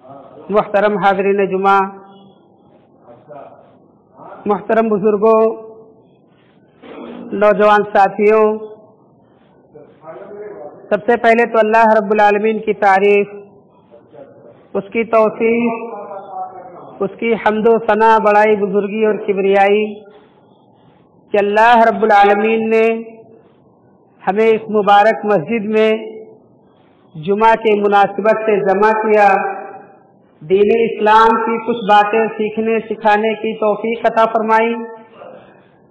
محترم حاضرین جمعہ، محترم بزرگوں، نوجوان ساتھیوں، سب سے پہلے تو اللہ رب العالمین کی تعریف، اس کی توصیف، اس کی حمد و ثنا، بڑائی، بزرگی اور کبریائی کہ اللہ رب العالمین نے ہمیں اس مبارک مسجد میں جمعہ کے مناسبت سے جمع کیا، دین اسلام کی کچھ باتیں سیکھنے سکھانے کی توفیق عطا فرمائی۔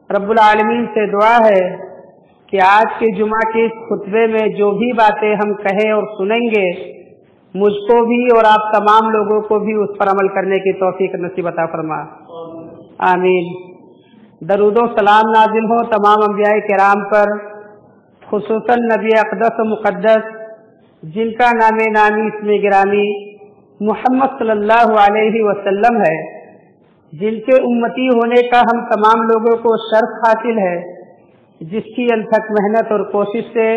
رب العالمین سے دعا ہے کہ آج کے جمعہ کے اس خطبے میں جو بھی باتیں ہم کہیں اور سنیں گے، مجھ کو بھی اور آپ تمام لوگوں کو بھی اس پر عمل کرنے کی توفیق نصیب عطا فرما، آمین۔ درود و سلام نازل ہو تمام انبیاء کرام پر، خصوصاً نبی اقدس و مقدس جن کا نام نامی اسم گرامی محمد صلی اللہ علیہ وسلم ہے، جن کے امتی ہونے کا ہم تمام لوگوں کو شرف حاصل ہے، جس کی انتھک محنت اور کوشش سے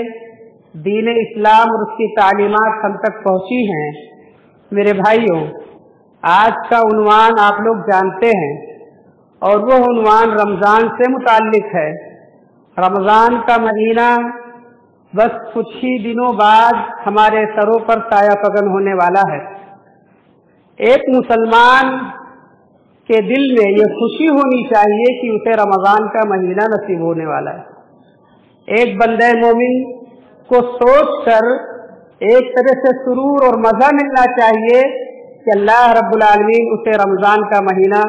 دین اسلام اور اس کی تعلیمات ہم تک پہنچی ہیں۔ میرے بھائیوں، آج کا عنوان آپ لوگ جانتے ہیں اور وہ عنوان رمضان سے متعلق ہے۔ رمضان کا مہینہ بس کچھ ہی دنوں بعد ہمارے سروں پر سایہ فگن ہونے والا ہے۔ ایک مسلمان کے دل میں یہ خوشی ہونی چاہیے کہ اسے رمضان کا مہینہ نصیب ہونے والا ہے۔ ایک بندہ مومن کو سوچ کر ایک طرح سے سرور اور مزہ ملنا چاہیے کہ اللہ رب العالمین اسے رمضان کا مہینہ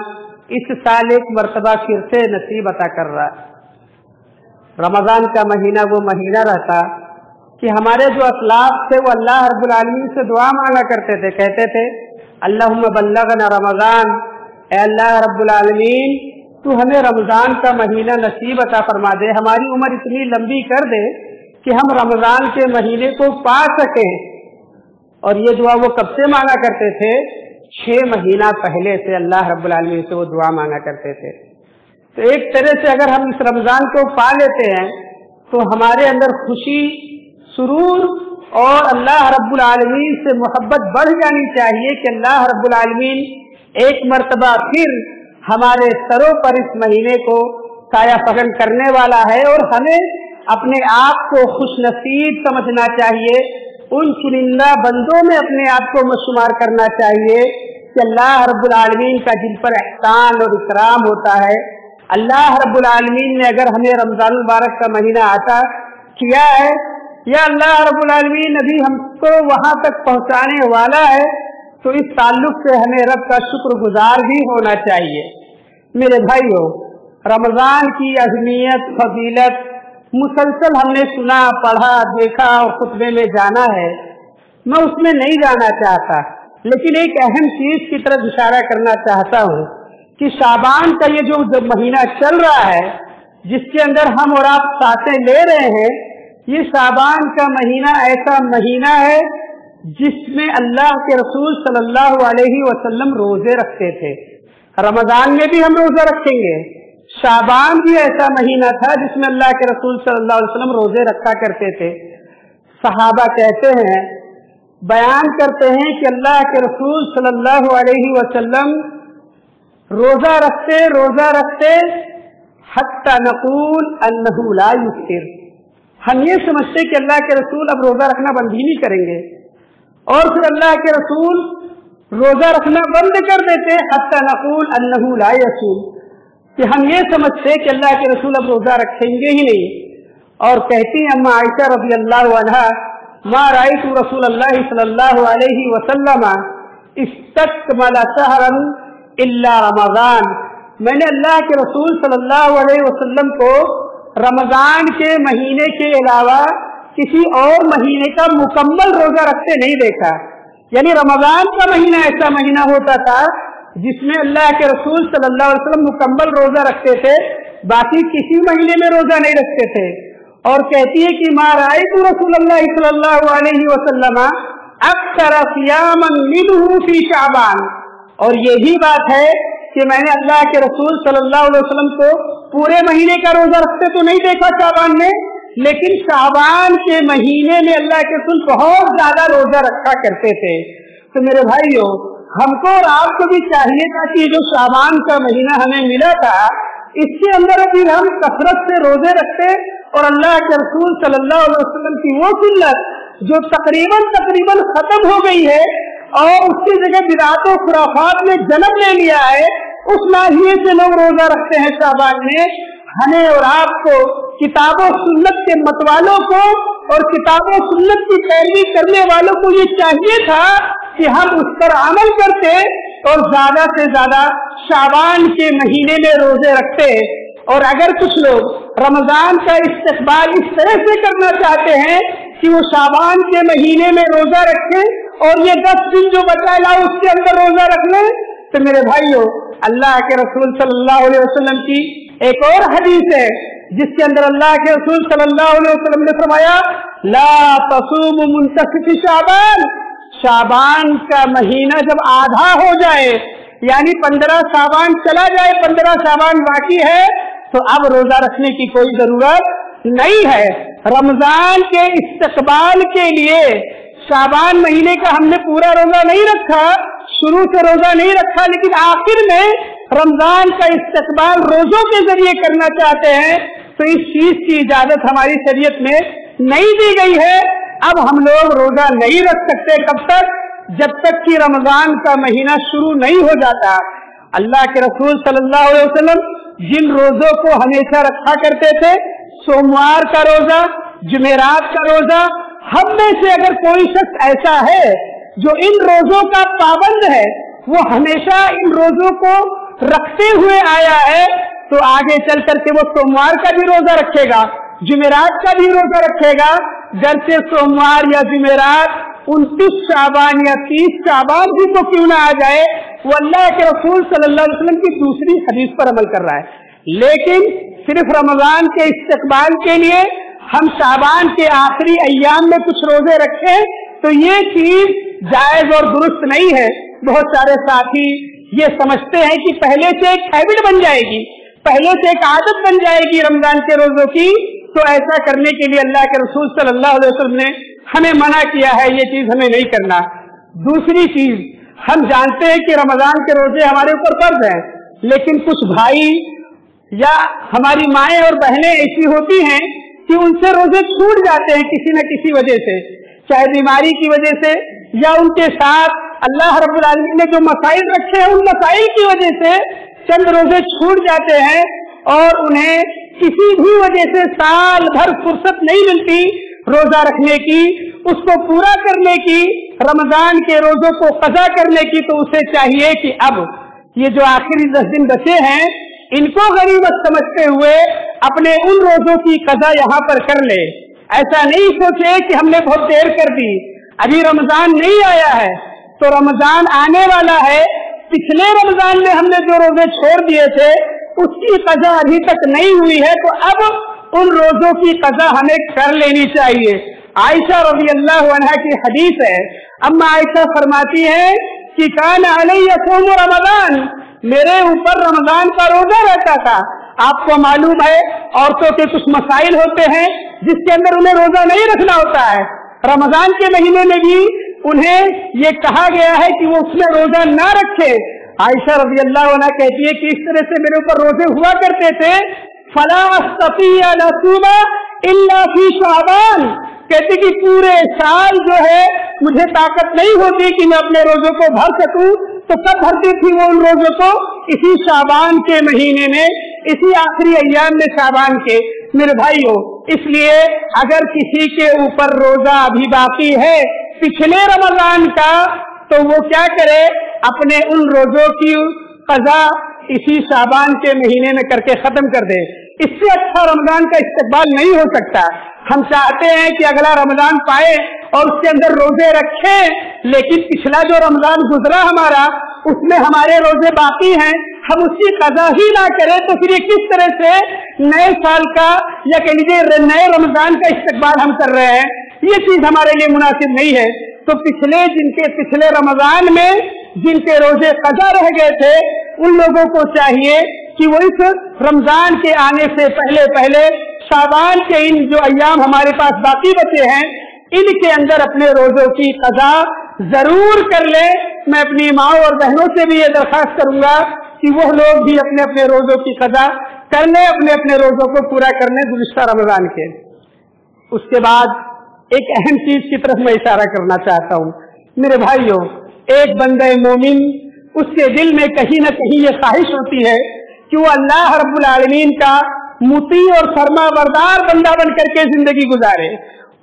اس سال ایک مرتبہ پھر سے نصیب عطا کر رہا ہے۔ رمضان کا مہینہ وہ مہینہ رہتا کہ ہمارے جو اسلاف تھے وہ اللہ رب العالمین سے دعا مانگا کرتے تھے، کہتے تھے اللہم بلغنا رمضان، اے اللہ رب العالمین تو ہمیں رمضان کا مہینہ نصیب عطا فرما دے، ہماری عمر اتنی لمبی کر دے کہ ہم رمضان کے مہینے کو پا سکیں۔ اور یہ دعا وہ کب سے مانگا کرتے تھے؟ 6 مہینہ پہلے سے اللہ رب العالمین سے وہ دعا مانگا کرتے تھے۔ تو ایک طرح سے اگر ہم اس رمضان کو پا لیتے ہیں تو ہمارے اندر خوشی، سرور اور اللہ رب العالمین سے محبت بڑھ جانی چاہیے کہ اللہ رب العالمین ایک مرتبہ پھر ہمارے سروں پر اس مہینے کو سایہ فگن کرنے والا ہے، اور ہمیں اپنے آپ کو خوش نصیب سمجھنا چاہیے، ان چنندہ بندوں میں اپنے آپ کو شمار کرنا چاہیے کہ اللہ رب العالمین کا جن پر احسان اور اکرام ہوتا ہے۔ اللہ رب العالمین نے اگر ہمیں رمضان المبارک کا مہینہ عطا کیا ہے، یا اللہ رب العالمین ابھی ہم کو وہاں تک پہنچانے والا ہے، تو اس تعلق سے ہمیں رب کا شکر گزار بھی ہونا چاہیے۔ میرے بھائیوں، رمضان کی اہمیت، فضیلت مسلسل ہم نے سنا، پڑھا، دیکھا اور خطبے میں جانا ہے، میں اس میں نہیں جانا چاہتا، لیکن ایک اہم چیز کی طرف اشارہ کرنا چاہتا ہوں کہ شعبان کا یہ جو مہینہ چل رہا ہے، جس کے اندر ہم اور آپ سانسیں لے رہے ہیں، یہ شعبان کا مہینہ ایسا مہینہ ہے جس میں اللہ کے رسول صلی اللہ علیہ وسلم روزے رکھتے تھے۔ رمضان میں بھی ہم روزہ رکھیں گے، شعبان بھی ایسا مہینہ تھا جس میں اللہ کے رسول صلی اللہ علیہ وسلم روزے رکھا کرتے تھے۔ صحابہ کہتے ہیں، بیان کرتے ہیں کہ اللہ کے رسول صلی اللہ علیہ وسلم روزہ رکھتے حتی نقول انہ لا یفطر، ہم یہ سمجھتے کہ اللہ کے رسول اب روزہ رکھنا بند ہی نہیں کریں گے، اور پھر اللہ کے رسول روزہ رکھنا بند کر دیتے حتی نقول انہ لا یصوم، کہ ہم یہ سمجھتے کہ اللہ کے رسول اب روزہ رکھیں گے ہی نہیں۔ اور کہتی ہیں اما عائشہ رضی اللہ عنہا، ما رأیت رسول اللہ صلی اللہ علیہ وسلم استکمل شہرا الا رمضان، میں نے اللہ کے رسول صلی اللہ علیہ وسلم کو رمضان کے مہینے کے علاوہ کسی اور مہینے کا مکمل روزہ رکھتے نہیں دیکھا۔ یعنی رمضان کا مہینہ ایسا مہینہ ہوتا تھا جس میں اللہ کے رسول صلی اللہ علیہ وسلم مکمل روزہ رکھتے تھے، باقی کسی مہینے میں روزہ نہیں رکھتے تھے۔ اور کہتی ہے کہ ما رأیت رسول اللہ صلی اللہ علیہ وسلم اکثر صیاما منہ فی شعبان، اور یہی بات ہے کہ میں نے اللہ کے رسول صلی اللہ علیہ وسلم کو پورے مہینے کا روزہ رکھتے تو نہیں دیکھا شعبان میں، لیکن شعبان کے مہینے میں اللہ کے رسول بہت زیادہ روزہ رکھا کرتے تھے۔ تو میرے بھائیوں، हमको और आपको भी चाहिए था कि जो शाबान का महीना हमें मिला था, इसके अंदर भी हम कसरत से रोजे रखते और अल्लाह के रसूल सल्लल्लाहु अलैहि वसल्लम की वो सुन्नत जो तकरीबन खत्म हो गई है और उसकी जगह बिदात और खुराफात में जन्म ले लिया है, उस नाहिए से लोग रोजा रखते हैं शाबान में। हमें और आपको, किताबों सुन्नत के मतवालों को और किताबों सुन्नत की पैरवी करने वालों को ये चाहिए था कि हम उस पर अमल करते और ज्यादा से ज्यादा शाबान के महीने में रोजे रखते। और अगर कुछ लोग रमजान का इस्तेकबाल इस तरह से करना चाहते हैं कि वो शाबान के महीने में रोजा रखें और ये 10 दिन जो बचा लाओ उसके अंदर रोजा रख लें, तो मेरे भाइयों, अल्लाह के रसूल सल्लल्लाहु अलैहि वसल्लम की एक और हदीस है जिसके अंदर अल्लाह के रसूल सल्लल्लाहु अलैहि वसल्लम ने फरमाया, ला तसूमु मुंतसिफ शाबान, शाबान का महीना जब आधा हो जाए, यानी 15 शाबान चला जाए, 15 शाबान बाकी है, तो अब रोजा रखने की कोई जरूरत नहीं है। रमजान के इस्तकबाल के लिए शाबान महीने का हमने पूरा रोजा नहीं रखा, शुरू से रोजा नहीं रखा, लेकिन आखिर में रमजान का इस्तकबाल रोजों के जरिए करना चाहते हैं, तो इस चीज की इजाजत हमारी शरीयत में नहीं दी गई है। अब हम लोग रोजा नहीं रख सकते कब तक? जब तक कि रमजान का महीना शुरू नहीं हो जाता। अल्लाह के रसूल सल्लल्लाहु अलैहि वसल्लम जिन रोजों को हमेशा रखा करते थे, सोमवार का रोजा, जुमेरात का रोजा, हम में से अगर कोई शख्स ऐसा है जो इन रोजों का पाबंद है, वो हमेशा इन रोजों को रखते हुए आया है, तो आगे चल करके वो सोमवार का भी रोजा रखेगा, जुमेरात का भी रोजा रखेगा। घर से सोमवार या जुमेरात 29 शाबान या 30 शाबान भी तो क्यों ना आ जाए, वो अल्लाह के रसूल सल्लल्लाहु अलैहि वसल्लम की दूसरी हदीस पर अमल कर रहा है। लेकिन सिर्फ रमजान के इस्तकबाल के लिए हम शाबान के आखिरी अय्याम में कुछ रोजे रखें, तो ये चीज जायज और दुरुस्त नहीं है। बहुत सारे साथी ये समझते हैं कि पहले से एक हैबिट बन जाएगी, पहले से एक आदत बन जाएगी रमजान के रोजों की, तो ऐसा करने के लिए अल्लाह के रसूल सल्लल्लाहु अलैहि वसल्लम ने हमें मना किया है, ये चीज हमें नहीं करना। दूसरी चीज, हम जानते हैं कि रमजान के रोजे हमारे ऊपर फर्ज हैं, लेकिन कुछ भाई या हमारी माएं और बहनें ऐसी होती हैं कि उनसे रोजे छूट जाते हैं किसी न किसी वजह से, चाहे बीमारी की वजह से या उनके साथ अल्लाह रब्बुल आलमीन ने जो मसाइल रखे हैं उन मसाइल की वजह से चंद रोजे छूट जाते हैं और उन्हें किसी भी वजह से साल भर फुर्सत नहीं मिलती रोजा रखने की, उसको पूरा करने की, रमजान के रोजों को कज़ा करने की। तो उसे चाहिए कि अब ये जो आखिरी 10 दिन बचे हैं, इनको गनीमत समझते हुए अपने उन रोजों की कज़ा यहाँ पर कर ले। ऐसा नहीं सोचे कि हमने बहुत देर कर दी, अभी रमजान नहीं आया है, तो रमजान आने वाला है, पिछले रमजान में हमने जो रोजे छोड़ दिए थे उसकी कज़ा अभी तक नहीं हुई है, तो अब उन रोजों की कज़ा हमें कर लेनी चाहिए। आयशा रज़ी अल्लाह अन्हा की हदीस है, अम्मा आयशा फरमाती है कि कान अलैया सौम रमजान, मेरे ऊपर रमजान का रोजा रहता था। आपको मालूम है औरतों के कुछ मसाइल होते हैं जिसके अंदर उन्हें रोजा नहीं रखना होता है। रमजान के महीने में भी उन्हें ये कहा गया है कि वो उसमें रोजा ना रखे। आयशा रज़ी अल्लाह अन्हा कहती है कि इस तरह से मेरे ऊपर रोजे हुआ करते थे, फला अस्ततिया लसूमा इल्ला फी शाबान, कहते कि पूरे साल जो है मुझे ताकत नहीं होती कि मैं अपने रोजों को भर सकूं, तो कब भरती थी वो उन रोजों को? इसी शाबान के महीने में, इसी आखिरी अय्याम में शाबान के। मेरे भाइयों, इसलिए अगर किसी के ऊपर रोजा अभी बाकी है पिछले रमजान का, तो वो क्या करे, अपने उन रोजों की कज़ा इसी शाबान के महीने में करके खत्म कर दे। इससे अच्छा रमजान का इस्तकबाल नहीं हो सकता। हम चाहते हैं कि अगला रमजान पाए और उसके अंदर रोजे रखें, लेकिन पिछला जो रमजान गुजरा हमारा, उसमें हमारे रोजे बाकी हैं, हम उसकी कज़ा ही ना करें, तो फिर ये किस तरह से नए साल का या कह लीजिए नए रमजान का इस्तकबाल हम कर रहे हैं? ये चीज हमारे लिए मुनासिब नहीं है। तो पिछले रमजान में जिनके रोजे कज़ा रह गए थे, उन लोगों को चाहिए कि वो इस रमजान के आने से पहले पहले शाबान के इन जो अय्याम हमारे पास बाकी बचे हैं, इनके अंदर अपने रोजों की कज़ा जरूर कर ले, मैं अपनी माओ और बहनों से भी ये दरखास्त करूंगा कि वो लोग भी अपने अपने रोजों की कदा कर लें, अपने अपने रोजों को पूरा कर लें गुज़िश्ता रमजान के। उसके बाद एक अहम चीज की तरफ मैं इशारा करना चाहता हूँ। मेरे भाइयों, एक बंदे मोमिन, उसके दिल में कहीं न कहीं ये ख्वाहिश होती है कि वो अल्लाह रब्बुल आलमीन का मुती और फरमाबरदार बंदा बन करके जिंदगी गुजारे,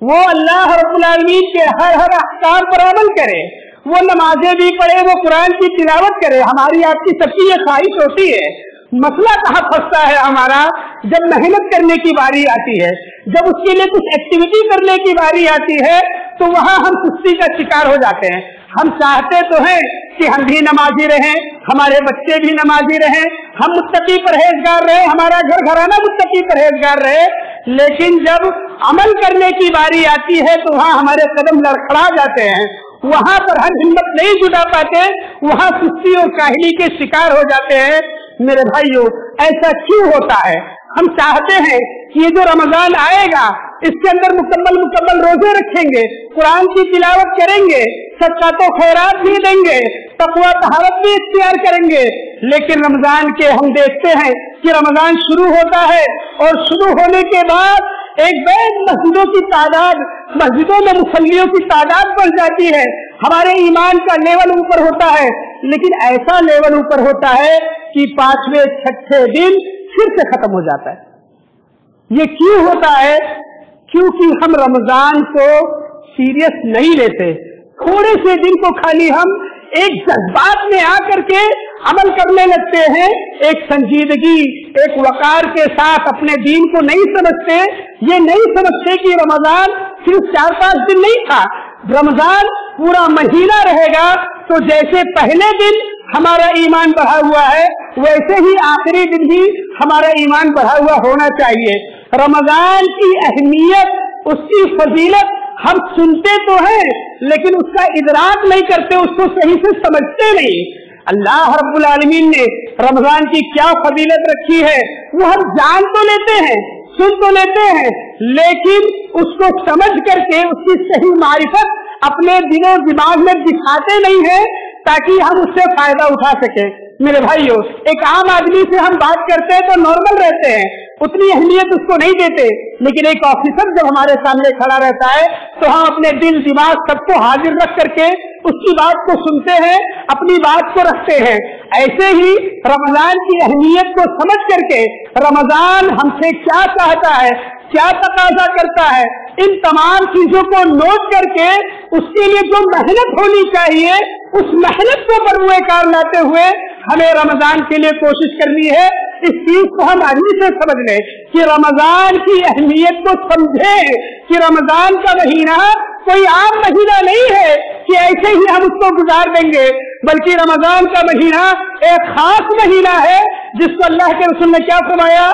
वो अल्लाह रब्बुल आलमीन के हर अहकाम पर अमल करे, वो नमाजें भी पढ़े, वो कुरान की तिलावत करे। हमारी आपकी सबकी ये ख्वाहिश होती है। मसला कहाँ फंसता है हमारा? जब मेहनत करने की बारी आती है, जब उसके लिए कुछ एक्टिविटी करने की बारी आती है, तो वहाँ हम सुस्ती का शिकार हो जाते हैं। हम चाहते तो हैं कि हम भी नमाजी रहें, हमारे बच्चे भी नमाजी रहें, हम मुत्तकी परहेजगार रहे, हमारा घर घराना मुत्तकी परहेजगार रहे, लेकिन जब अमल करने की बारी आती है तो वहाँ हमारे कदम लड़खड़ा जाते हैं, वहाँ पर हम हिम्मत नहीं जुटा पाते, वहाँ सुस्ती और काहिली के शिकार हो जाते हैं। मेरे भाइयों, ऐसा क्यों होता है? हम चाहते हैं कि ये जो रमजान आएगा इसके अंदर मुकम्मल रोजे रखेंगे, कुरान की तिलावत करेंगे, सदक़ात व खैरात भी देंगे, तक़वा तहारत भी इख्तियार करेंगे, लेकिन रमजान के हम देखते हैं कि रमजान शुरू होता है और शुरू होने के बाद एक बेद मस्जिदों की तादाद, मस्जिदों में मुसल्लियों की तादाद बढ़ जाती है, हमारे ईमान का लेवल ऊपर होता है, लेकिन ऐसा लेवल ऊपर होता है कि 5वें 6ठे दिन फिर से खत्म हो जाता है। ये क्यों होता है? क्योंकि हम रमजान को सीरियस नहीं लेते। थोड़े से दिन को खाली हम एक जज्बात में आकर के अमल करने लगते हैं, एक संजीदगी, एक वकार के साथ अपने दीन को नहीं समझते। ये नहीं समझते कि रमजान सिर्फ 4-5 दिन नहीं था, रमजान पूरा महीना रहेगा। तो जैसे पहले दिन हमारा ईमान बढ़ा हुआ है, वैसे ही आखिरी दिन भी हमारा ईमान बढ़ा हुआ होना चाहिए। रमजान की अहमियत, उसकी फजीलत हम सुनते तो हैं, लेकिन उसका इदराक नहीं करते, उसको सही से समझते नहीं। अल्लाह रब्बुल आलमीन ने रमजान की क्या फजीलत रखी है वो हम जान तो लेते हैं, सुन तो लेते हैं, लेकिन उसको समझ करके उसकी सही मारिफत अपने दिलो दिमाग में दिखाते नहीं है ताकि हम उससे फायदा उठा सके। मेरे भाइयों, एक आम आदमी से हम बात करते हैं तो नॉर्मल रहते हैं, उतनी अहमियत उसको नहीं देते, लेकिन एक ऑफिसर जब हमारे सामने खड़ा रहता है तो हम अपने दिल दिमाग सबको हाजिर रख करके उसकी बात को सुनते हैं, अपनी बात को रखते हैं। ऐसे ही रमजान की अहमियत को समझ करके रमजान हमसे क्या चाहता है, क्या तकाजा करता है, इन तमाम चीजों को नोट करके उसके लिए जो मेहनत होनी चाहिए उस मेहनत को बरूए कार लाते हुए हमें रमजान के लिए कोशिश करनी है। इस चीज को हम अभी से समझ लें कि रमजान की अहमियत को समझें कि रमजान का महीना कोई आम महीना नहीं है कि ऐसे ही हम उसको गुजार देंगे, बल्कि रमजान का महीना एक खास महीना है जिसको अल्लाह के रसूल ने क्या फरमाया?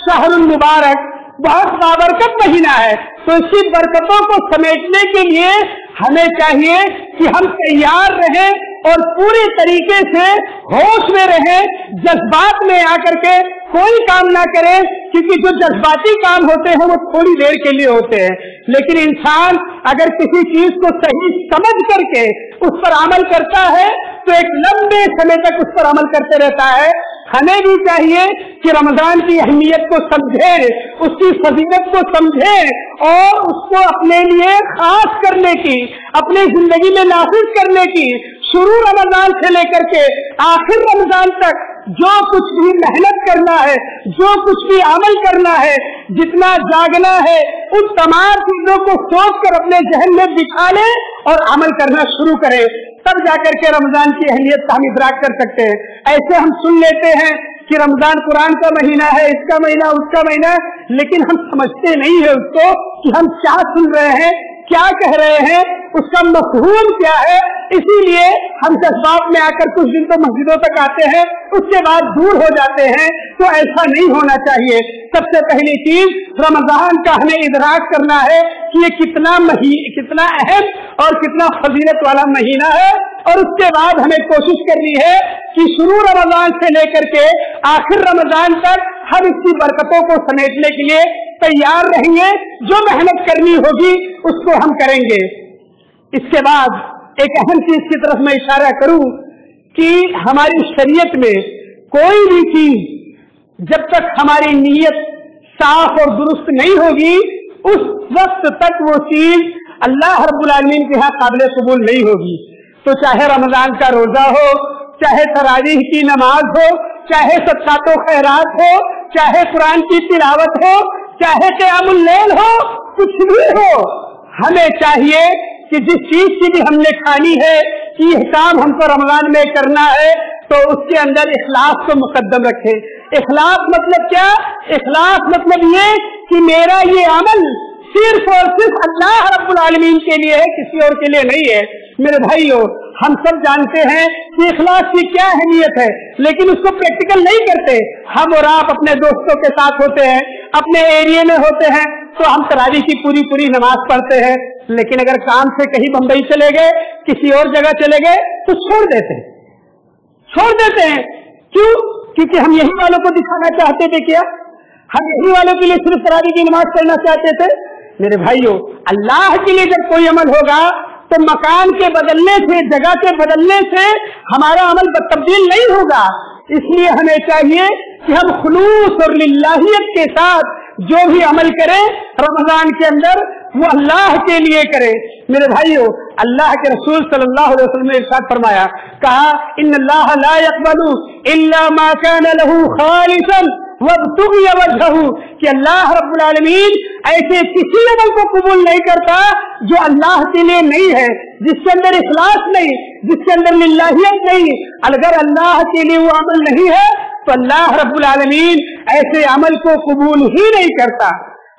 शहरुल मुबारक, बहुत बाबरकत महीना है। तो इसकी बरकतों को समेटने के लिए हमें चाहिए कि हम तैयार रहें और पूरी तरीके से होश में रहें, जज्बात में आकर के कोई काम ना करें, क्योंकि जो जज्बाती काम होते हैं वो थोड़ी देर के लिए होते हैं, लेकिन इंसान अगर किसी चीज को सही समझ करके उस पर अमल करता है तो एक लंबे समय तक उस पर अमल करते रहता है। हमें भी चाहिए कि रमजान की अहमियत को समझें, उसकी फजीलत को समझें और उसको अपने लिए खास करने की, अपनी जिंदगी में नाफिज करने की, शुरू रमजान से लेकर के आखिर रमजान तक जो कुछ भी मेहनत करना है, जो कुछ भी अमल करना है, जितना जागना है, उन तमाम चीजों को सोच कर अपने जहन में बिठा लें और अमल करना शुरू करें, तब जाकर के रमजान की अहमियत का हम इदराक कर सकते हैं। ऐसे हम सुन लेते हैं कि रमजान कुरान का महीना है, इसका महीना, उसका महीना, लेकिन हम समझते नहीं है उसको कि हम क्या सुन रहे हैं, क्या कह रहे हैं, उसका मफहूम क्या है। इसीलिए हम जज्बात में आकर कुछ दिन तो मस्जिदों तक आते हैं, उसके बाद दूर हो जाते हैं। तो ऐसा नहीं होना चाहिए। सबसे पहली चीज रमजान का हमें इदराक करना है कि ये कितना अहम और कितना फजीलत वाला महीना है, और उसके बाद हमें कोशिश करनी है कि शुरू रमजान से लेकर के आखिर रमजान तक हम इसकी बरकतों को समेटने के लिए तैयार रहेंगे। जो मेहनत करनी होगी उसको हम करेंगे। इसके बाद एक अहम चीज की तरफ मैं इशारा करूं कि हमारी शरीयत में कोई भी चीज जब तक हमारी नीयत साफ और दुरुस्त नहीं होगी उस वक्त तक वो चीज अल्लाह रब्बुल आलमीन के यहाँ काबिल कबूल नहीं होगी। तो चाहे रमजान का रोजा हो, चाहे तरावीह की नमाज हो, चाहे सदक़ात व खैरात हो, चाहे कुरान की तिलावत हो, चाहे क़ियामुल लैल हो, कुछ भी हो, हमें चाहिए कि जिस चीज की भी हमने खानी है कि यह काम हमको रमजान में करना है तो उसके अंदर इखलास को मुकद्दम रखें। इखलास मतलब क्या? इखलास मतलब ये कि मेरा ये अमल सिर्फ और सिर्फ अल्लाह रब्बुल आलमीन के लिए है, किसी और के लिए नहीं है। मेरे भाइयों, हम सब जानते हैं कि इखलास की क्या अहमियत है, लेकिन उसको प्रैक्टिकल नहीं करते। हम और आप अपने दोस्तों के साथ होते हैं, अपने एरिया में होते हैं, तो हम तरावी की पूरी नमाज पढ़ते हैं, लेकिन अगर काम से कहीं बंबई चले गए, किसी और जगह चले गए तो छोड़ देते हैं। क्यों? क्योंकि हम यही वालों को दिखाना चाहते थे। क्या हम यही वालों के लिए सिर्फ तरावी की नमाज पढ़ना चाहते थे? मेरे भाइयों, अल्लाह के लिए जब कोई अमल होगा तो मकान के बदलने से, जगह के बदलने से हमारा अमल तब्दील नहीं होगा। इसलिए हमें चाहिए कि हम खुलूस और लिल्लाहियत के साथ जो भी अमल करें रमजान के अंदर वो अल्लाह के लिए करें। मेरे भाइयों, अल्लाह के रसूल सल्लल्लाहु अलैहि वसल्लम ने इरशाद फरमाया, कहा इन्नल्लाह ला यक़बलु इल्ला मा काना लहू खालिसन वब्तुग़ी वजहहू, कि अल्लाह रब्बुल आलमीन ऐसे किसी अमल को कबूल नहीं करता जो अल्लाह के लिए नहीं है, जिसके अंदर इखलास नहीं, जिसके अंदर लिल्लाहियत नहीं। अगर अल्लाह के लिए वो अमल नहीं है तो अल्लाह रब्बुल आलमीन ऐसे अमल को कबूल ही नहीं करता।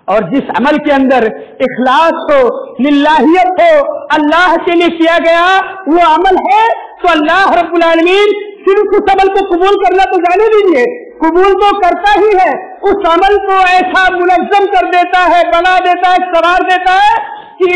और जिस अमल के अंदर इखलास हो, लिल्लाहियत हो, अल्लाह के लिए किया गया वो अमल है, तो अल्लाह रब्बुल आलमीन सिर्फ उस अमल को कबूल करना तो जाने दीजिए, कबूल तो करता ही है, उस अमल को ऐसा मुनज़्ज़म कर देता है, बना देता है, सवार देता है कि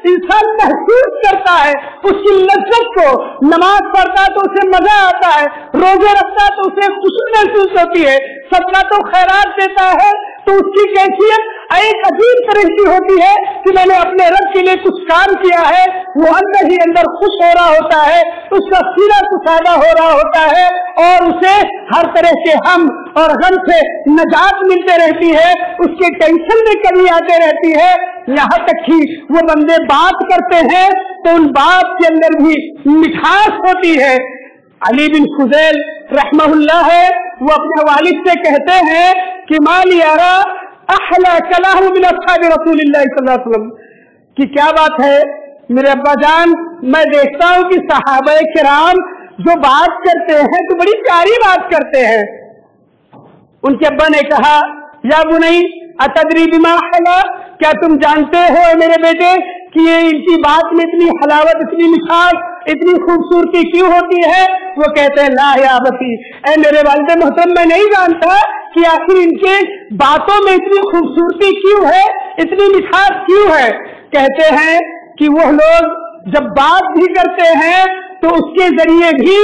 इंसान महसूस करता है उसकी लज्जत को। नमाज पढ़ता है तो उसे मजा आता है, रोजे रखता है तो उसे खुशी महसूस होती है, सदका तो खैरात देता है तो उसकी कैफियत एक अजीब तरह की होती है कि मैंने अपने रब के लिए कुछ काम किया है। वो अंदर ही अंदर खुश हो रहा होता है, उसका सीना कुशादा हो रहा होता है और उसे हर तरह के हम और गम से निजात मिलते रहती है, उसके टेंशन में कमी आते रहती है। यहाँ तक कि वो बंदे बात करते हैं तो उन बात के अंदर भी मिठास होती है। अली बिन फुज़ैल रहमहुल्लाह है, वो अपने वालिद से कहते हैं कि माली यारा अहला कलाम मिन अस्हाबि रसूलिल्लाह सल्लल्लाहु अलैहि वसल्लम, कि क्या बात है मेरे अब्बा जान, मैं देखता हूँ कि सहाबा किराम जो बात करते हैं तो बड़ी प्यारी बात करते हैं। उनके अब्बा ने कहा, या बुनई अतदरी बिमा हला, क्या तुम जानते हो मेरे बेटे कि ये इनकी बात में इतनी हलावत, इतनी मिठास, इतनी खूबसूरती क्यों होती है? वो कहते हैं ला या बती, ऐ मेरे वालिद मोहतरम, मैं नहीं जानता कि आखिर इनके बातों में इतनी खूबसूरती क्यों है, इतनी मिठास क्यों है। कहते हैं कि वो लोग जब बात भी करते हैं तो उसके जरिए भी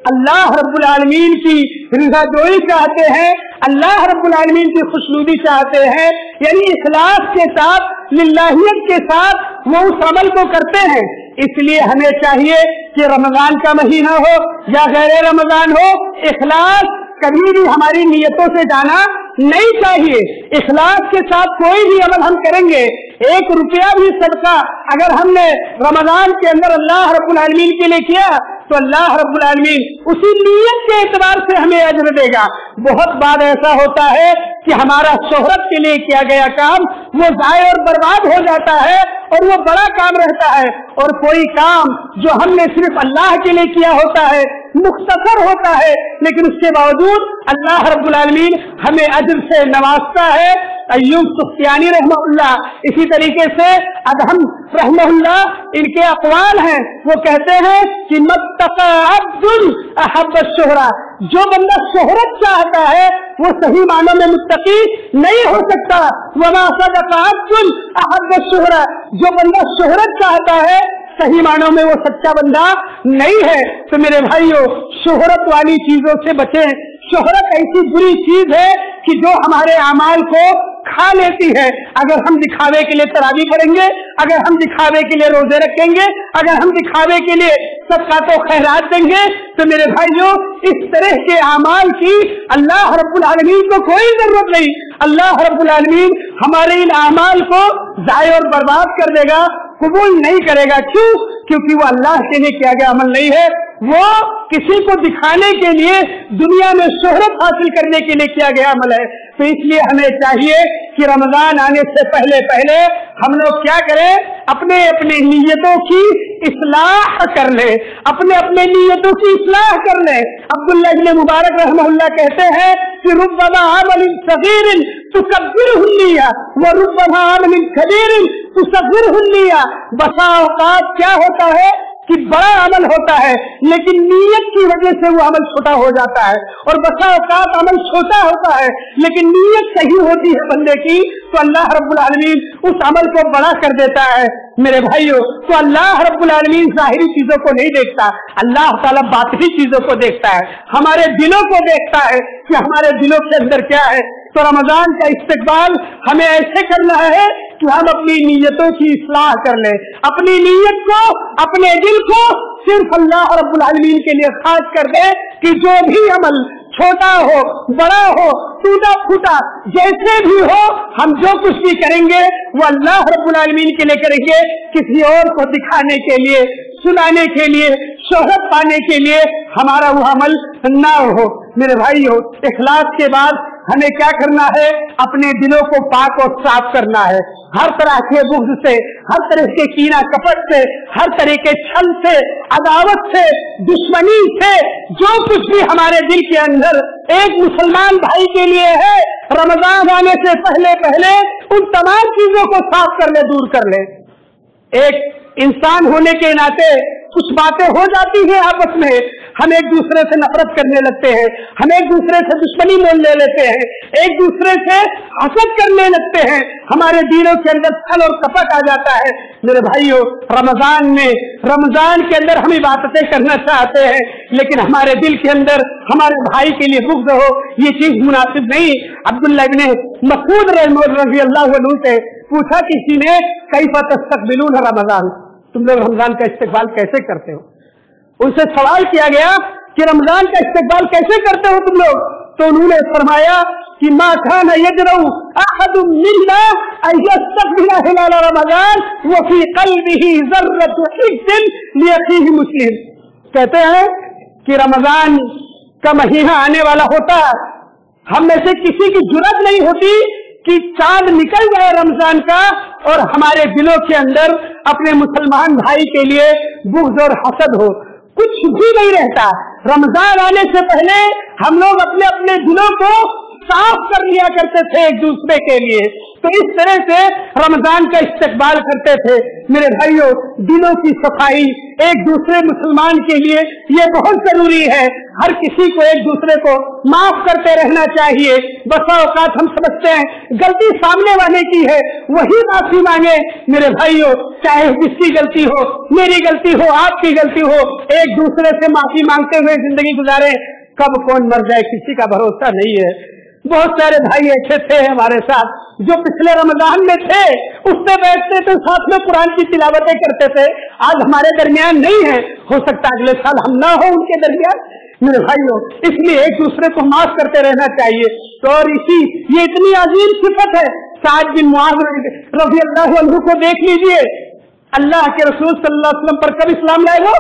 अल्लाह रब्बुल आलमीन की रिज़ाजोई चाहते हैं, अल्लाह रब्बुल आलमीन की खुशनुदी चाहते हैं, यानी इखलास के साथ, लिल्लाहियत के साथ वो उस अमल को करते हैं। इसलिए हमें चाहिए कि रमजान का महीना हो या गैर रमजान हो, इखलास कभी भी हमारी नियतों से जाना नहीं चाहिए। इखलास के साथ कोई भी अमल हम करेंगे, 1 रुपया भी सदका अगर हमने रमजान के अंदर अल्लाह रब्बुल आलमीन के लिए किया तो अल्लाह रब्बुल आलमीन उसी नियत के एतबार से हमें अजर देगा। बहुत बार ऐसा होता है कि हमारा शोहरत के लिए किया गया काम वो जाए और बर्बाद हो जाता है और वो बड़ा काम रहता है, और कोई काम जो हमने सिर्फ अल्लाह के लिए किया होता है मुख्तसर होता है, लेकिन उसके बावजूद अल्लाह रब्बुल आलमीन हमें अजर से नवाजता है। अय्यूब सुख्तियानी रहमहुल्लाह, इसी तरीके से अदहम रहमहुल्लाह, इनके अक़वाल हैं, वो कहते हैं कि मत्तक़ा अब्दुल अहब्ब शोहरा, जो बंदा शोहरत चाहता है वो सही मानों में मुत्तकी नहीं हो सकता। वमा सदक़ा अब्दुल अहब्ब शोहरा, जो बंदा शोहरत चाहता है सही मानों में वो सच्चा बंदा नहीं है। तो मेरे भाइयों, शोहरत वाली चीजों से बचें। शोहरत ऐसी बुरी चीज है कि जो हमारे अमाल को खा लेती है। अगर हम दिखावे के लिए तरावी पढ़ेंगे, अगर हम दिखावे के लिए रोजे रखेंगे, अगर हम दिखावे के लिए सदका खैरात देंगे, तो मेरे भाइयों इस तरह के अमाल की अल्लाह रब्बुल आलमीन को कोई जरूरत नहीं। अल्लाह रब्बुल आलमीन हमारे इन अमाल को जाय और बर्बाद कर देगा, कबूल नहीं करेगा। क्यों? क्योंकि वो अल्लाह के लिए किया गया अमल नहीं है, वो किसी को दिखाने के लिए, दुनिया में शोहरत हासिल करने के लिए किया गया अमल है। तो इसलिए हमें चाहिए कि रमजान आने से पहले पहले हम लोग क्या करें, अपने अपने नीयतों की इस्लाह कर ले, अपने अपने नीयतों की इस्लाह कर ले। अब्दुल्लाह इब्न मुबारक रहमहुल्लाह कहते हैं कि रुब्बमा अमलिन सगीरिन तुकब्बिरुहु निय्या व रुब्बमा अमलिन कबीरिन तुसग्गिरुहु निय्या। बसा औकात क्या होता है कि बड़ा अमल होता है, लेकिन नीयत की वजह से वो अमल छोटा हो जाता है, और बसा औकात अमल छोटा होता है लेकिन नीयत सही होती है बंदे की, तो अल्लाह रब्बुल आलमीन उस अमल को बड़ा कर देता है। मेरे भाइयों, तो अल्लाह रब्बुल आलमीन ज़ाहिरी चीजों को नहीं देखता, अल्लाह ताला बातिनी चीजों को देखता है, हमारे दिलों को देखता है कि हमारे दिलों के अंदर क्या है। तो रमजान का इस्तेकबाल हमें ऐसे करना है कि हम अपनी नीयतों की इस्लाह कर लें, अपनी नीयत को, अपने दिल को सिर्फ अल्लाह रब्बुल आलमीन के लिए खास कर दे कि जो भी अमल छोटा हो, बड़ा हो, टूटा फूटा, जैसे भी हो, हम जो कुछ भी करेंगे वो अल्लाह रब्बुल आलमीन के लिए करेंगे, किसी और को दिखाने के लिए, सुनाने के लिए, शोहरत पाने के लिए हमारा वो अमल ना हो। मेरे भाइयों, इखलास के बाद हमें क्या करना है, अपने दिलों को पाक और साफ करना है, हर तरह के बुग़्ज़ से, हर तरह के कीना कपट से, हर तरह के छल से, अदावत से, दुश्मनी से, जो कुछ भी हमारे दिल के अंदर एक मुसलमान भाई के लिए है, रमजान आने से पहले पहले उन तमाम चीजों को साफ कर ले, दूर कर ले। एक इंसान होने के नाते कुछ बातें हो जाती हैं आपस में, हम एक दूसरे से नफरत करने लगते हैं, हम एक दूसरे से दुश्मनी मोल ले लेते हैं, एक दूसरे से हसद करने लगते हैं, हमारे दिलों के अंदर छल और कपट आ जाता है। मेरे भाइयों, रमजान के अंदर हम इबादतें करना चाहते हैं, लेकिन हमारे दिल के अंदर हमारे भाई के लिए बुग़्ज़ हो, ये चीज मुनासिब नहीं। अब्दुल्लाह इब्न मसूद रज़ियल्लाहु अन्हु से पूछा किसी ने, कैफ़ तस्तक़बिलून रमजान, तुम लोग रमजान का इस्तेक़बाल कैसे करते हो? उनसे सवाल किया गया कि रमजान का इस्तेक़बाल कैसे करते हो तुम लोग? तो उन्होंने फरमाया कि मा कान यजरउ अहदुम मिन्ना अन यस्तक़बिला हिलाल रमजान व फी क़ल्बिही ज़र्रतु हिब्बिन लिअख़ीहि मुस्लिम। कहते हैं कि रमजान का महीना आने वाला होता है, हम में से किसी की जुर्रत नहीं होती कि चांद निकल जाए रमजान का और हमारे दिलों के अंदर अपने मुसलमान भाई के लिए बुग़्ज़ और हसद हो, कुछ भी नहीं रहता। रमजान आने से पहले हम लोग अपने अपने दिलों को साफ कर लिया करते थे एक दूसरे के लिए, तो इस तरह से रमजान का इस्तेक़बाल करते थे। मेरे भाइयों, दिलों की सफाई एक दूसरे मुसलमान के लिए ये बहुत जरूरी है। हर किसी को एक दूसरे को माफ करते रहना चाहिए। बसा औकात हम समझते हैं गलती सामने वाले की है, वही माफी मांगे। मेरे भाइयों, चाहे किसकी गलती हो, मेरी गलती हो, आपकी गलती हो, एक दूसरे से माफी मांगते हुए जिंदगी गुजारे। कब कौन मर जाए किसी का भरोसा नहीं है। बहुत सारे भाई ऐसे थे हमारे साथ जो पिछले रमजान में थे, उससे बैठते थे, साथ में कुरान की तिलावतें करते थे, आज हमारे दरमियान नहीं है, हो सकता अगले साल हम ना हो उनके दरमियान। मेरे भाइयों, इसलिए एक दूसरे को माफ करते रहना चाहिए। तो और ये इतनी अजीब सिफत है। साद बिन मुआज़ रज़ियल्लाहु अन्हु को देख लीजिए, अल्लाह के रसूल सल्लल्लाहु अलैहि वसल्लम पर कब इस्लाम लाए वो?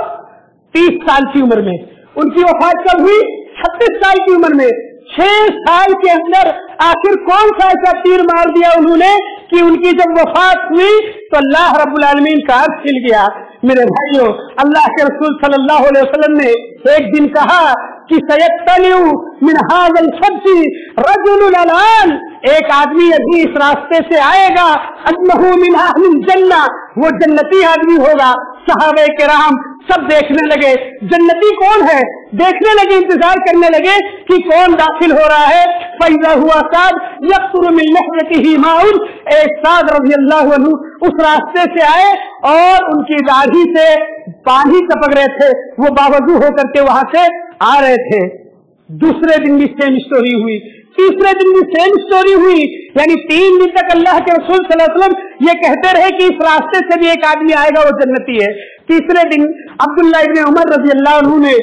30 साल की उम्र में। उनकी वफात कब हुई? 36 साल की उम्र में। 6 साल के अंदर आखिर कौन सा ऐसा तीर मार दिया उन्होंने कि उनकी जब वफात हुई तो अल्लाह रब्बुल आलमीन का अर्श खिल गया। मेरे भाइयों, अल्लाह के रसूल सल्लल्लाहु अलैहि वसल्लम ने एक दिन कहा कि सयत्तलिउ मिन हाज़ल सब्ज़ी रजुलुन अलान, एक आदमी अभी इस रास्ते से आएगा, अन्नहु मिन अहलिल जन्नह, वो जन्नती आदमी होगा। सहाबे किराम सब देखने लगे, जन्नती कौन है, देखने लगे, इंतजार करने लगे कि कौन दाखिल हो रहा है। फैज़ा हुआ साद यक़्तुरु मिन लहयतिही माउन, एक साद रज़ियल्लाहु अन्हु उस रास्ते से आए और उनकी दाढ़ी से पानी टपक रहे थे, वो बावजूद होकर के वहां से आ रहे थे। दूसरे दिन भी सेम स्टोरी हुई, तीसरे दिन भी सेम स्टोरी हुई, यानी 3 दिन तक अल्लाह के रसूल सल्लल्लाहु अलैहि वसल्लम ये कहते रहे कि इस रास्ते से भी एक आदमी आएगा वो जन्नती है। तीसरे दिन अब्दुल्लाह इब्न उमर रज़ी अल्लाह अन्हु ने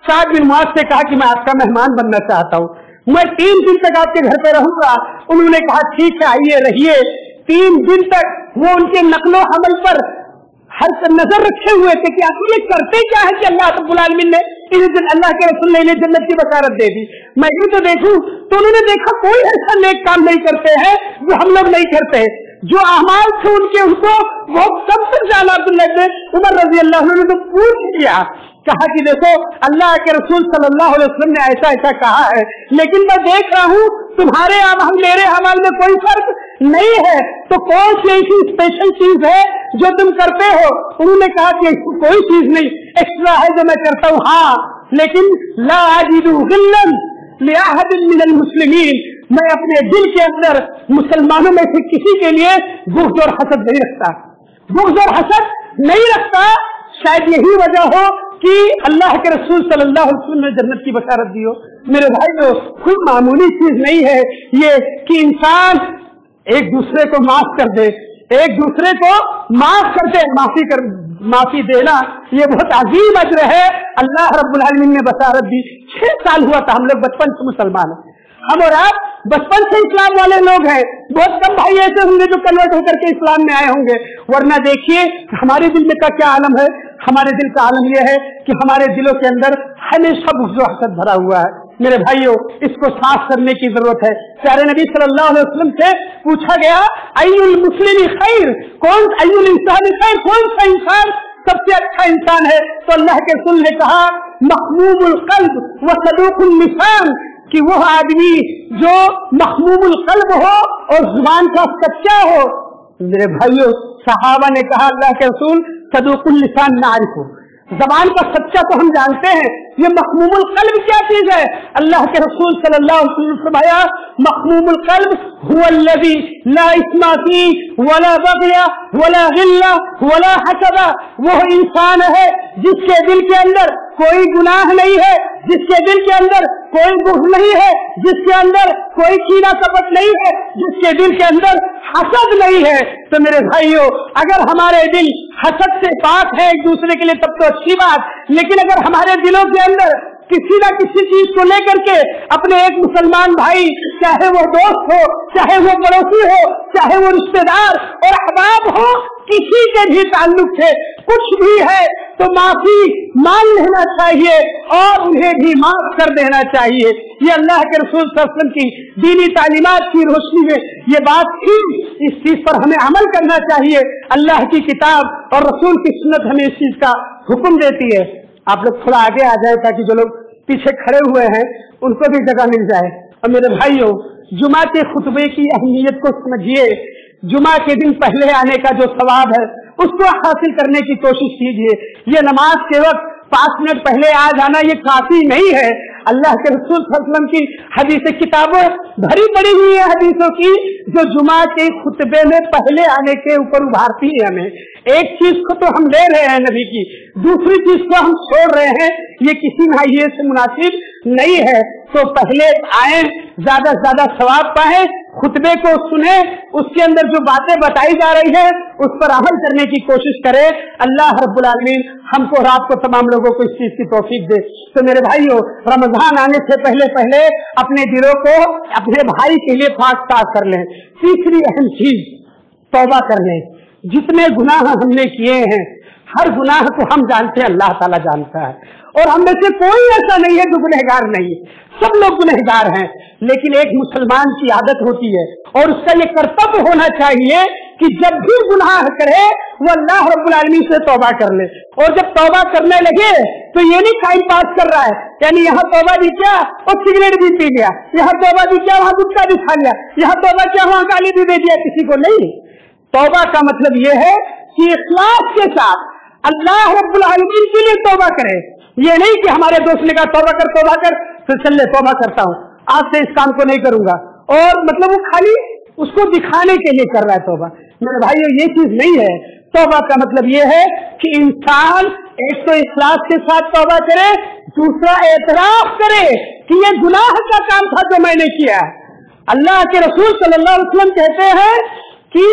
साद बिन मुआज़ से कहा कि मैं आपका मेहमान बनना चाहता हूँ, मैं 3 दिन तक आपके घर पे रहूंगा। उन्होंने कहा ठीक है आइए रहिए। 3 दिन तक वो उनके नकलो हमल पर हर नजर रखे हुए थे कि आखिर ये करते क्या है कि अल्लाह रब्बुल आलमीन ने अल्लाह के रसूल ने इन्हें जन्नत की बशारत दे दी, मैं ये तो देखूं। तो उन्होंने देखा कोई ऐसा नेक काम नहीं करते हैं जो हम लोग नहीं करते हैं, जो अमाल थे उनको वो सबसे ज्यादा अब्दुल्लाह इब्न उमर रज़ी अल्लाह अन्हु ने तो पूछ लिया, कहा कि देखो अल्लाह के रसूल सल्लल्लाहु अलैहि वसल्लम ने ऐसा ऐसा कहा है, लेकिन मैं देख रहा हूँ तुम्हारे मेरे अमल में कोई फर्क नहीं है, तो कौन सी ऐसी स्पेशल चीज है जो तुम करते हो? उन्होंने कहा कि कोई चीज नहीं एक्स्ट्रा है जो मैं करता हूँ, हाँ लेकिन ला अजीदु गिल्लन लिअहदिन मिनल मुस्लिमीन, मैं अपने दिल के अंदर मुसलमानों में से किसी के लिए बुग़्ज़ और हसद नहीं रखता, बुग़्ज़ और हसद नहीं रखता। शायद यही वजह हो कि अल्लाह के रसूल सल्लल्लाहु अलैहि वसल्लम ने जन्नत की बशारत दी हो। मेरे भाइयों कोई मामूली चीज नहीं है ये कि इंसान एक दूसरे को माफ कर दे, एक दूसरे को माफ करते, माफी देना ये बहुत अजीम अजर है। अल्लाह रब्बुल आलमीन ने बशारत दी। 6 साल हुआ था, हम लोग बचपन से मुसलमान हैं, हम और आप बचपन से इस्लाम वाले लोग हैं, बहुत कम भाई ऐसे होंगे जो कन्वर्ट होकर के इस्लाम में आए होंगे, वरना देखिए हमारे दिल में का क्या आलम है। हमारे दिल का आलम यह है कि हमारे दिलों के अंदर हमेशा बुग़्ज़ और हसद भरा हुआ है। मेरे भाइयों इसको साफ करने की जरूरत है। प्यारे नबी सल्लल्लाहु अलैहि वसल्लम से पूछा गया अय्युल मुस्लिमी खैर, अय्युल इंसानी खैर, कौन सा इंसान सबसे अच्छा इंसान है? तो अल्लाह के रसूल ने कहा महमूमुल क़ल्ब व सदूक़ुल लिसान, कि वो आदमी जो महमूमुल क़ल्ब हो और जुबान का सच्चा हो। मेरे भाइयों सहाबा ने कहा अल्लाह के रसूल सदूक़ुल लिसान नारिफु, ज़बान का सच्चा तो हम जानते हैं, ये महमूमुल क़ल्ब क्या चीज है? अल्लाह के रसूल सल्लल्लाहु अलैहि वसल्लम फरमाया महमूमुल क़ल्ब हुवल्लज़ी ला इस्मा फ़ीह वला बग़या वला ग़िल्ला वला हसदा, वो इंसान है जिसके दिल के अंदर कोई गुनाह नहीं है, जिसके दिल के अंदर कोई बुग़्ज़ नहीं है, जिसके अंदर कोई कीना कपट नहीं है, जिसके दिल के अंदर हसद नहीं है। तो मेरे भाइयों अगर हमारे दिल हसद से पाक है एक दूसरे के लिए तब तो अच्छी बात, लेकिन अगर हमारे दिलों के अंदर किसी न किसी चीज को लेकर के अपने एक मुसलमान भाई, चाहे वो दोस्त हो, चाहे वो पड़ोसी हो, चाहे वो रिश्तेदार और अहबाब हो, किसी के भी ताल्लुक से कुछ भी है तो माफी मांग लेना चाहिए और उन्हें भी माफ कर देना चाहिए। ये अल्लाह के रसूल सल्लल्लाहु अलैहि वसल्लम की दीनी तालीमात की रोशनी में ये बात थी, इस चीज पर हमें अमल करना चाहिए। अल्लाह की किताब और रसूल की सुन्नत हमें इस चीज का हुक्म देती है। आप लोग थोड़ा आगे आ जाए ताकि जो लोग पीछे खड़े हुए हैं उनको भी जगह मिल जाए। और मेरे भाइयों जुमा के खुतबे की अहमियत को समझिए, जुमा के दिन पहले आने का जो सवाब है उसको हासिल करने की कोशिश कीजिए। ये नमाज के वक्त 5 मिनट पहले आ जाना ये काफी नहीं है। अल्लाह के रसूल सल्लल्लाहु अलैहि वसल्लम की हदीस किताबें भरी पड़ी हुई है हदीसों की, जो जुमा के खुतबे में पहले आने के ऊपर उभारती है हमें। एक चीज को तो हम ले रहे हैं नबी की, दूसरी चीज को हम छोड़ रहे हैं, ये किसी नहिये से मुनासिब नहीं है। तो पहले आए, ज्यादा से ज्यादा सवाब पाए, खुतबे को सुने, उसके अंदर जो बातें बताई जा रही है उस पर अमल करने की कोशिश करें। अल्लाह रब्बुल आलमीन हमको और आपको तमाम लोगों को इस चीज की तौफीक दे। तो मेरे भाइयों रमजान आने से पहले पहले अपने दिलों को अपने भाई के लिए पाक साफ कर लें। तीसरी अहम चीज तौबा कर लें। जितने गुनाह हमने किए हैं हर गुनाह को हम जानते हैं, अल्लाह ताला जानता है, और हम में से कोई ऐसा नहीं है जो गुनहगार नहीं है, सब लोग गुनहगार हैं। लेकिन एक मुसलमान की आदत होती है और उसका ये कर्तव्य होना चाहिए कि जब भी गुनाह करे वो अल्लाह रब्बुल आलमीन से तौबा कर ले। और जब तौबा करने लगे तो ये नहीं टाइम पास कर रहा है, यानी यहाँ तौबा भी क्या और सिगरेट भी पी गया, यहाँ तौबा भी क्या वहाँ गुटखा भी खा लिया, यहाँ तौबा क्या वहाँ गाली भी दे दिया किसी को। नहीं, तौबा का मतलब ये है कि इखलास के साथ अल्लाह रब्बुल आलमीन के लिए तौबा करे। ये नहीं कि हमारे दोस्त ने कहा तौबा कर, फिर चल ले तौबा करता हूँ, आज से इस काम को नहीं करूंगा, और मतलब वो खाली उसको दिखाने के लिए कर रहा है तौबा। मेरे भाइयों ये चीज नहीं है। तौबा का मतलब ये है कि इंसान एक तो इखलास के साथ तौबा करे, दूसरा एतराफ करे कि ये गुनाह का काम था जो मैंने किया। अल्लाह के रसूल सल्लल्लाहु अलैहि वसल्लम कहते हैं कि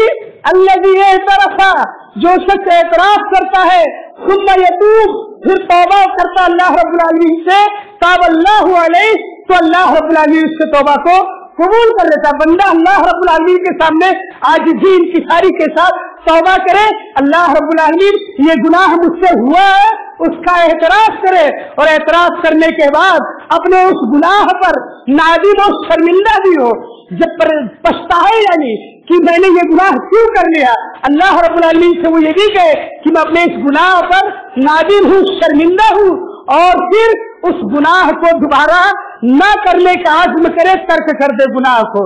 अल्लज़ी एतरफा, जो शख्स एतराफ करता है, सुम्मा यतूब, फिर तौबा करता अल्लाह रब्बुल आलमीन से, ताब अल्लाहु अलैहि, तो अल्लाह रब्बुल आलमीन उसके तौबा को कबूल कर लेता। बंदा अल्लाह रब्बुल आलमीन के सामने आजिज़ी इंकिसारी के साथ तौबा करे, अल्लाह रब्बुल आलमीन ये गुनाह मुझसे हुआ है उसका एतराफ करे, और एतराफ करने के बाद अपने उस गुनाह पर नादिम और शर्मिंदा भी हो, जब पर पछताए, यानी कि मैंने ये गुनाह क्यों कर लिया। अल्लाह रब्बुल आलमीन से वो ये भी कहे कि मैं अपने इस गुनाह पर नादिम हूँ, शर्मिंदा हूँ, और फिर उस गुनाह को दोबारा न करने का आज़्म करे, तर्क कर दे गुनाह को।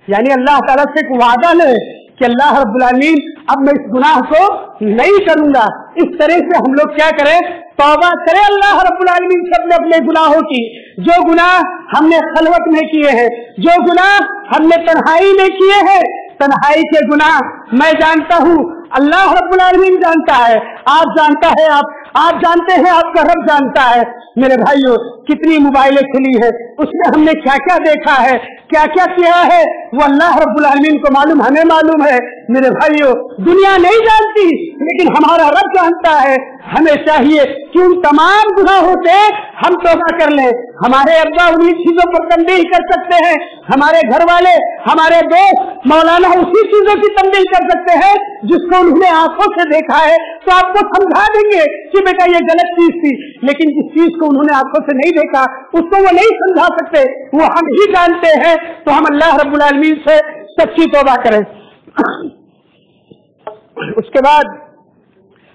यानी अल्लाह ताला से एक वादा ले कि अल्लाह रब्बुल आलमीन अब मैं इस गुनाह को नहीं करूंगा। इस तरह से हम लोग क्या करें, तौबा करें अल्लाह रब्बुल आलमीन से अपने अपने गुनाहों की। जो गुनाह हमने खलवत में किए हैं, जो गुनाह हमने तन्हाई में किए हैं, तन्हाई के गुनाह मैं जानता हूँ, अल्लाह रब्बुल आलमीन जानता है, आप जानता है, आप जानते हैं, आपका रब जानता है। मेरे भाइयों, कितनी मोबाइलें खुली है, उसमें हमने क्या क्या देखा है, क्या क्या किया है, वो अल्लाह रब्बुल आलमीन को मालूम, हमें मालूम है। मेरे भाइयों, दुनिया नहीं जानती, लेकिन हमारा रब जानता है। हमें चाहिए कि उन तमाम गुनाहों से हम तौबा कर लें। हमारे अब्बा उन्हीं चीजों पर तंबीह कर सकते हैं, हमारे घर वाले, हमारे दोस्त मौलाना उसी चीजों की तंबीह कर सकते हैं जिसको उन्होंने आंखों से देखा है, तो आपको समझा देंगे कि बेटा ये गलत चीज थी। लेकिन जिस चीज को उन्होंने आंखों से नहीं देखा उसको वो नहीं समझा सकते, वो हम ही जानते हैं। तो हम अल्लाह रब्बुल आलमीन से सच्ची तौबा करें। उसके बाद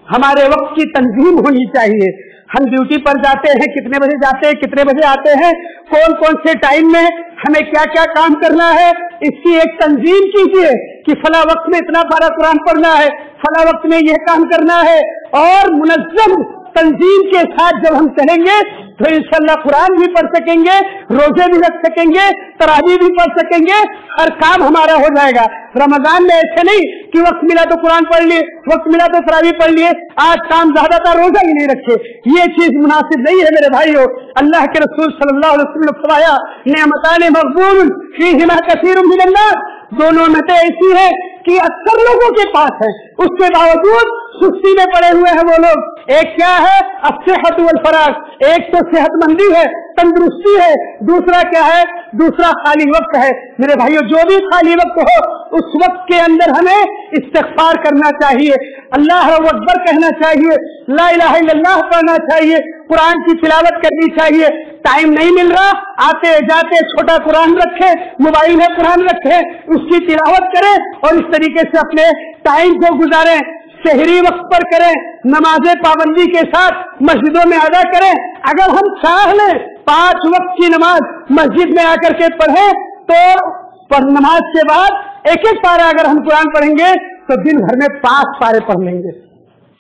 हमारे वक्त की तंजीम होनी चाहिए। हम ड्यूटी पर जाते हैं, कितने बजे जाते हैं, कितने बजे आते हैं, कौन कौन से टाइम में हमें क्या क्या काम करना है, इसकी एक तंजीम कीजिए कि फला वक्त में इतना पारा कुरान पढ़ना है, फला वक्त में यह काम करना है। और मुनज़्ज़म तंजीम के साथ जब हम चलेंगे तो इंशाअल्लाह कुरान भी पढ़ सकेंगे, रोजे भी रख सकेंगे, तरावी भी पढ़ सकेंगे, हर काम हमारा हो जाएगा। रमजान में ऐसे नहीं कि वक्त मिला तो कुरान पढ़ लिए, वक्त मिला तो तरावी पढ़ लिए, आज काम ज्यादातर रोजा ही नहीं रखे, ये चीज मुनासिब नहीं है मेरे भाइयों। अल्लाह के रसूल सल्लल्लाहु अलैहि वसल्लम ने फरमाया, नेमतान मग़बून फीहिमा कसीरुम मिनन नास, दोनों नेमतें ऐसी है कि अक्सर लोगों के पास है, उसके बावजूद सुस्ती में पड़े हुए हैं वो लोग। एक क्या है, अस्सेहत वल फराग, एक तो सेहतमंदी है, तंदुरुस्ती है, दूसरा क्या है, दूसरा खाली वक्त है। मेरे भाइयों, जो भी खाली वक्त हो उस वक्त के अंदर हमें इस्तिग़फ़ार करना चाहिए, अल्लाह अकबर कहना चाहिए, ला इलाहा इल्लल्लाह पढ़ना चाहिए, कुरान की तिलावत करनी चाहिए। टाइम नहीं मिल रहा, आते जाते छोटा कुरान रखे, मोबाइल में कुरान रखे, उसकी तिलावत करें और इस तरीके से अपने टाइम को गुजारें। शहरी वक्त पर करें, नमाजें पाबंदी के साथ मस्जिदों में अदा करें। अगर हम चाह लें 5 वक्त की नमाज मस्जिद में आकर के पढ़ें, तो नमाज के बाद एक एक पारा अगर हम कुरान पढ़ेंगे तो दिन भर में 5 पारे पढ़ लेंगे,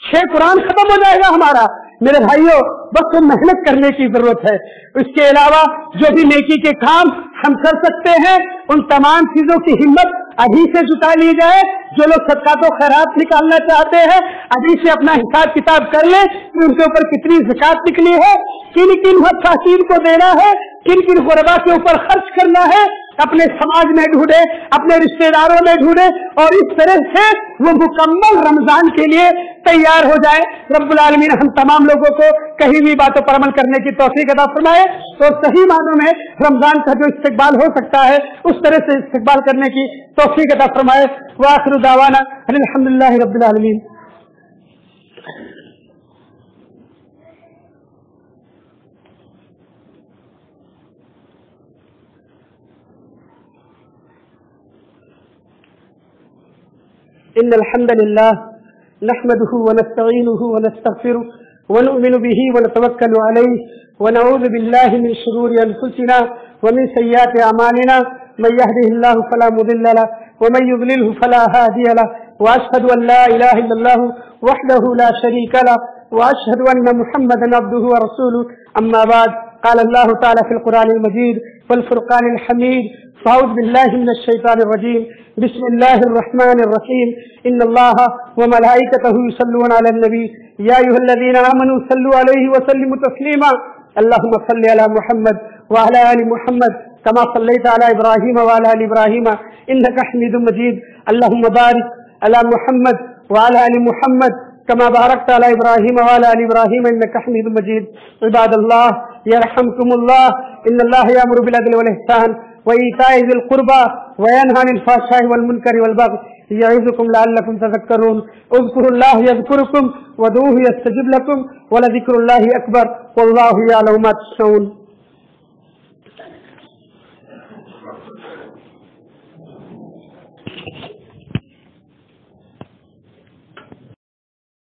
6 कुरान खत्म हो जाएगा हमारा। मेरे भाइयों, बस तो मेहनत करने की जरूरत है। इसके अलावा जो भी नेकी के काम हम कर सकते हैं, उन तमाम चीजों की हिम्मत अभी से जुटा ली जाए। जो लोग सदका तो खैरात निकालना चाहते हैं, अभी से अपना हिसाब किताब कर ले कि उनके ऊपर कितनी ज़कात निकली है, किन किन मसाकीन को देना है, किन किन गुरबा के ऊपर खर्च करना है, अपने समाज में ढूंढे, अपने रिश्तेदारों में ढूंढे, और इस तरह से वो मुकम्मल रमजान के लिए तैयार हो जाए। रब्बुल आलमीन हम तमाम लोगों को कहीं भी बातों पर अमल करने की तौफीक अता फरमाए, और सही मानों में रमजान का जो इस्तिकबाल हो सकता है उस तरह से इस्तिकबाल करने की तौफीक अता फरमाए। व आखिरु दावाना अल्हम्दुलिल्लाहि रब्बिल आलमीन। इन्नल हम्दुलिल्लाह नहमदुहु व नस्तईनुहु व नस्तगफिरुहु व नु'मिनु बिही व नतवक्कलु अलैहि व नऊज़ु बिल्लाहि मिन शुरूरि अनफुसिना व मिन सय्यिआति अमालिना मन यहदिहिल्लाहु फला मुदिल्ल लहु व मन युद्लिलहु फला हादिय लहु व अशहदु अन ला इलाहा इल्लल्लाहु वहदहु ला शरीका लहु व अशहदु अन्न मुहम्मदन अब्दुहु व रसूलुहु। अम्मा बाद قال الله تعالى في القرآن المجيد والفرقان الحميد. فأعوذ بالله من الشيطان الرجيم. بسم الله الرحمن الرحيم. إن الله وملائكته يصلون على النبي يا أيها الذين آمنوا صلوا عليه وسلموا تسليما. اللهم صل على محمد وعلى آل محمد كما صليت على إبراهيم وعلى آل إبراهيم إنك حميد مجيد. اللهم بارك على محمد وعلى آل محمد كما باركت على إبراهيم وعلى آل إبراهيم إنك حميد مجيد. عباد الله يرحمكم الله. إن الله يأمر بالعدل والإحسان وإيتاء ذي القربى وينهى عن الفحشاء والمنكر والبغي يعظكم لعلكم تذكرون. اذكروا الله يذكركم وادعوه يستجب لكم ولذكر الله أكبر والله يعلم ما تصنعون.